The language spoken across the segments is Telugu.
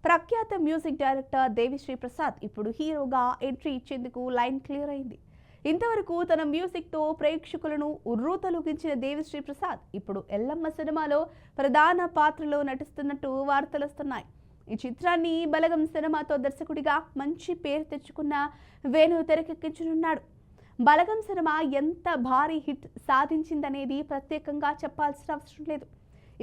ప్రఖ్యాత మ్యూజిక్ డైరెక్టర్ దేవిశ్రీ ప్రసాద్ ఇప్పుడు హీరోగా ఎంట్రీ ఇచ్చేందుకు లైన్ క్లియర్ అయింది. ఇంతవరకు తన మ్యూజిక్తో ప్రేక్షకులను ఉర్రూతలూగించిన దేవిశ్రీ ప్రసాద్ ఇప్పుడు ఎల్లమ్మ సినిమాలో ప్రధాన పాత్రలో నటిస్తున్నట్టు వార్తలొస్తున్నాయి. ఈ చిత్రాన్ని బలగం సినిమాతో దర్శకుడిగా మంచి పేరు తెచ్చుకున్న వేణు తెరకెక్కించనున్నాడు. బలగం సినిమా ఎంత భారీ హిట్ సాధించిందనేది ప్రత్యేకంగా చెప్పాల్సిన అవసరం లేదు.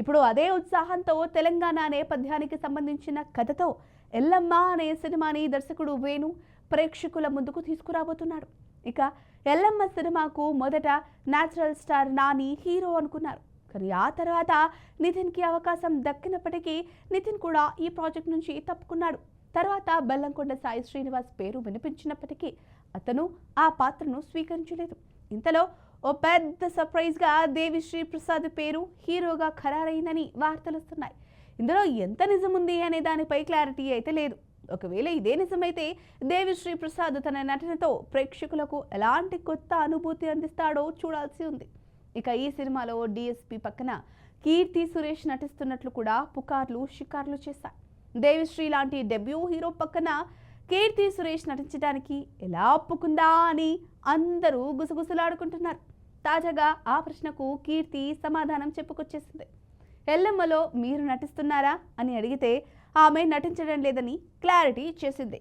ఇప్పుడు అదే ఉత్సాహంతో తెలంగాణ నేపథ్యానికి సంబంధించిన కథతో ఎల్లమ్మ అనే సినిమాని దర్శకుడు వేణు ప్రేక్షకుల ముందుకు తీసుకురాబోతున్నాడు. ఇక ఎల్లమ్మ సినిమాకు మొదట న్యాచురల్ స్టార్ నాని హీరో అనుకున్నారు. కానీ ఆ తర్వాత నితిన్కి అవకాశం దక్కినప్పటికీ నితిన్ కూడా ఈ ప్రాజెక్ట్ నుంచి తప్పుకున్నాడు. తర్వాత బెల్లంకొండ సాయి శ్రీనివాస్ పేరు వినిపించినప్పటికీ అతను ఆ పాత్రను స్వీకరించలేదు. ఇంతలో ఓ పెద్ద సర్ప్రైజ్గా దేవిశ్రీ ప్రసాద్ పేరు హీరోగా ఖరారైందని వార్తలు వస్తున్నాయి. ఇందులో ఎంత నిజముంది అనే దానిపై క్లారిటీ అయితే లేదు. ఒకవేళ ఇదే నిజమైతే దేవిశ్రీ ప్రసాద్ తన నటనతో ప్రేక్షకులకు ఎలాంటి కొత్త అనుభూతి అందిస్తాడో చూడాల్సి ఉంది. ఇక ఈ సినిమాలో డిఎస్పీ పక్కన కీర్తి సురేష్ నటిస్తున్నట్లు కూడా పుకార్లు షికార్లు చేశాయి. దేవిశ్రీ లాంటి డెబ్యూ హీరో పక్కన కీర్తి సురేష్ నటించడానికి ఎలా ఒప్పుకుందా అని అందరూ గుసగుసలాడుకుంటున్నారు. తాజాగా ఆ ప్రశ్నకు కీర్తి సమాధానం చెప్పుకొచ్చేసింది. ఎల్లమ్మలో మీరు నటిస్తున్నారా అని అడిగితే ఆమె నటించడం లేదని క్లారిటీ ఇచ్చేసింది.